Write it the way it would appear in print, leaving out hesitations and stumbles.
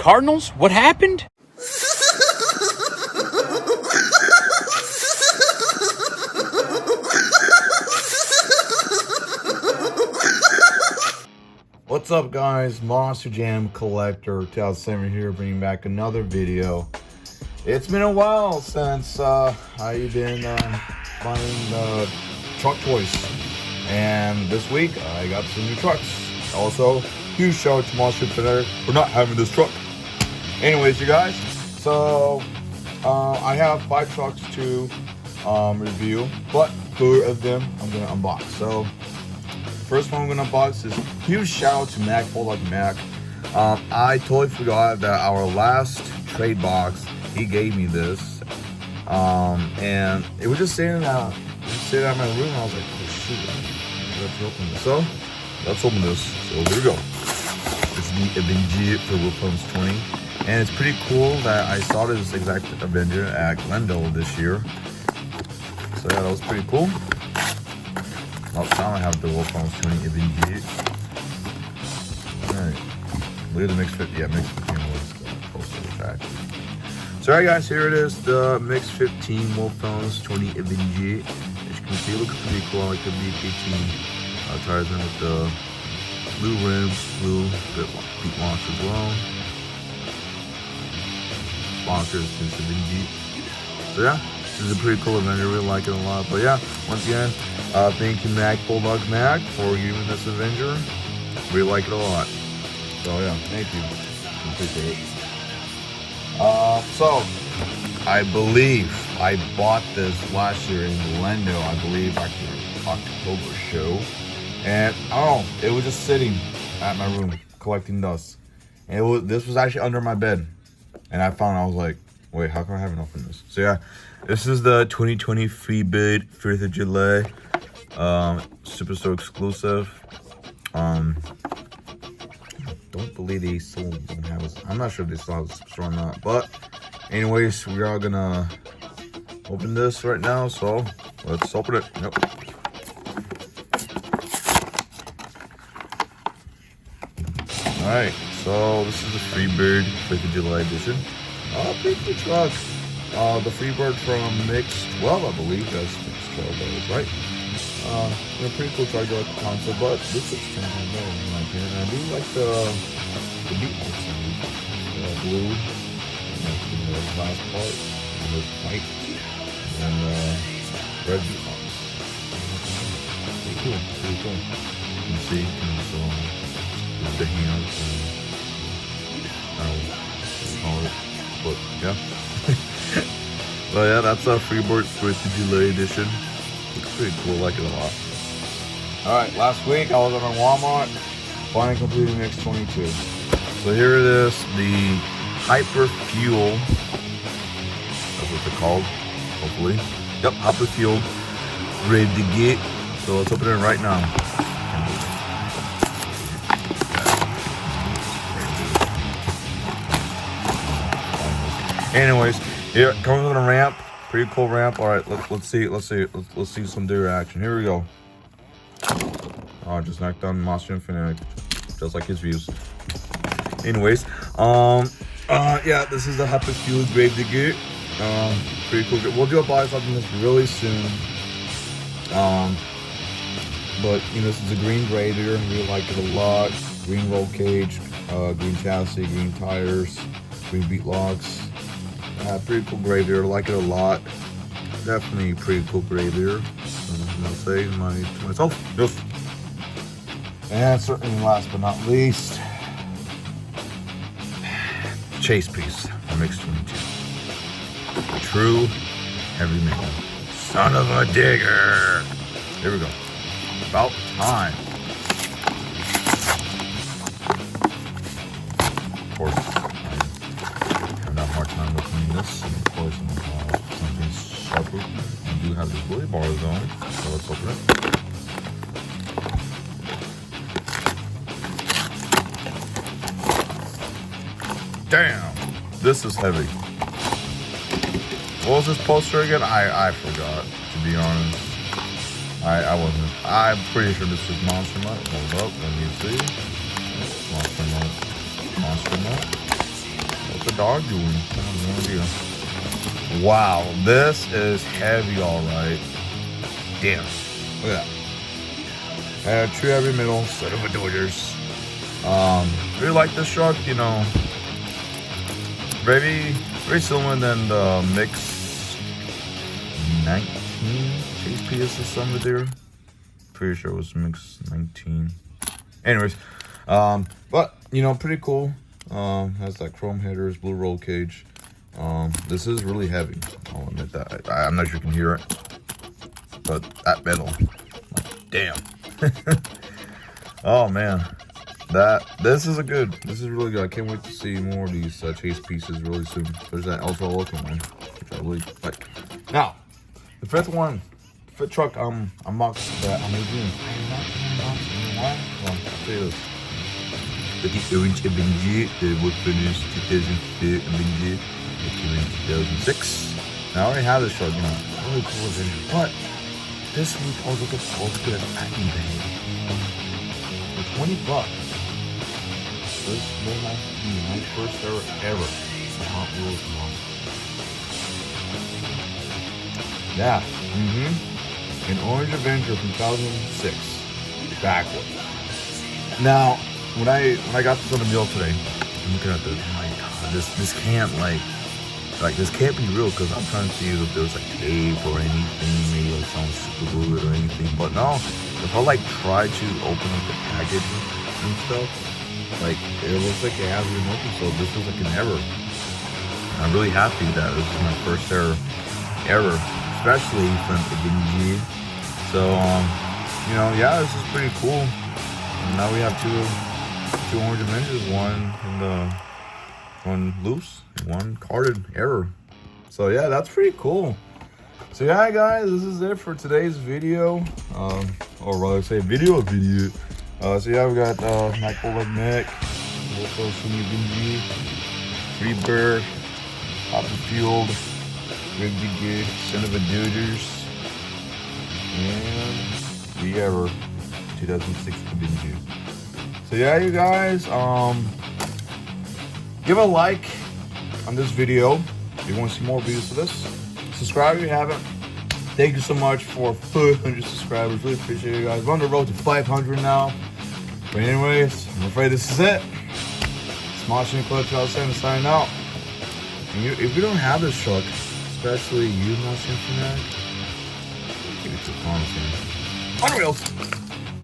Cardinals? What happened? What's up, guys? Monster Jam Collector 2007 here, bringing back another video. It's been a while since I've been buying truck toys, and this week I got some new trucks. Also, huge shout out to Monster Jam for not having this truck. Anyways, you guys, so I have 5 trucks to review, but 4 of them I'm gonna unbox. So first one I'm gonna unbox is huge shout out to Mac Bulldog Mac. I totally forgot that our last trade box, he gave me this, and it was just sitting out in my room. I was like, oh shoot, let's open this. So let's open this. So here we go. This is the Avenger for Wilhelm's 20, and it's pretty cool that I saw this exact Avenger at Glendale this year. So yeah, that was pretty cool. Oh, now I have the Wilhelm's 20 Avenger. Alright, look at the mix fit. Yeah, mix 15 was close to the track. So alright guys, here it is, the Mix 15 Wilhelm's 20 Avenger. As you can see, it looks pretty cool. I like the BKT tires in with the blue rims, blue beat launch as well. Sponsors since Avenger. So yeah, this is a pretty cool Avenger. I really like it a lot. But yeah, once again, thank you Mac Bulldog Mac for giving this Avenger. We like it a lot. So yeah, thank you. Appreciate it. So I believe I bought this last year in Glendale, I believe after October show. And I don't know, it was just sitting at my room collecting dust. And this was actually under my bed. And I found it, I was like, wait, how come I haven't opened this? So yeah, this is the 2020 Freebird 4th of July Superstore exclusive. Don't believe they still don't have this. I'm not sure if they still have this Superstore or not. But anyways, we are gonna open this right now. So let's open it. Yep. Alright, so this is the Freebird 4th of July edition. Pretty cool truck. The Freebird from Mix 12, I believe. That's Mix 12, that is right. Pretty cool truck. I like the concept, but this looks kind of better in my opinion. I do like the beat lights on these. Blue, and the last part, and there's white, and red beat lights. Pretty cool, pretty cool. You can see, the hands, and I don't know what you call it, but yeah. But yeah, that's our Freebird 4th of July edition. Looks pretty cool, like it a lot. Alright, last week I was at Walmart buying completely Mix 22. So here it is, the HyperFuel. That's what they're called, hopefully. Yep, HyperFuel. Ready to get. So let's open it right now. Anyways, here it comes with a ramp. Pretty cool ramp. All right, let's see some deer action. Here we go. Oh, I just knocked down Monster Infinite, just like his views. Anyways, yeah, this is the HyperFuel Grave Digger. Pretty cool. We'll do a buy something this really soon. But you know, this is a green grader. We like it a lot. Green roll cage, green chassis, green tires, green beat locks. Pretty cool grader. Like it a lot. Definitely pretty cool grader. I'm gonna say to myself. Yes. And certainly last but not least, chase piece from Mix 22. True heavy metal. Son of a digger. Here we go. About time. Of course, I have a hard time opening this. And of course, something sharper. We do have the bully bars on, so let's open it. Damn, this is heavy. What was this poster again? I forgot, to be honest. I wasn't. I'm pretty sure this is Monster Mutt. Hold up, let me see. Monster Mutt. Monster Mutt. What's the dog doing? I have no idea. Wow, this is heavy, all right. Damn, look at that. True heavy middle, set of Dodgers. Really like this truck, you know. Very similar than the Mix 19 Chase PS or something there. Pretty sure it was Mix 19. Anyways, but you know, pretty cool. Has that chrome headers, blue roll cage. This is really heavy. I'll admit that. I'm not sure you can hear it, but that metal, like, damn. Oh man, this is really good. I can't wait to see more of these Chase pieces really soon. There's that ultra local one, which I really like. Now, the fifth truck unboxed that I'm reviewing. Why? Well, I'll tell you this. The Orange Avenger, the was finished 2004 Avenger, it came in 2006. Now I already have this truck, you know, really cool Avenger. But this week I was looking at a packing bag for $20. This may not be my first ever Hot Wheels monster. Yeah, an Orange Avenger from 2006, backwards. Now, when I got this on the mail today, I'm looking at this. Oh my god, this can't this can't be real, because I'm trying to see if there's like tape or anything, maybe like some super glue or anything. But no, if I try to open up the package and stuff, it looks like it has been open. So this was like an error. I'm really happy that this is my first error, especially from the G. So you know, yeah, this is pretty cool. And now we have two Orange Avengers, one loose, one carded error. So yeah, that's pretty cool. So yeah, guys, this is it for today's video, or rather say video. So yeah, we got Neck, also Senior Benji, Freebird, HyperFuel, Good, Son of a Duders, and the Ever 2006 Benji. So yeah, you guys, give a like on this video if you want to see more videos of this. Subscribe if you haven't. Thank you so much for 400 subscribers. Really appreciate you guys. We're on the road to 500 now. But anyways, I'm afraid this is it. Smashing Club 2007 signing out. And if you don't have this truck, especially you, Smashing Fanatic, it's a promising. On wheels.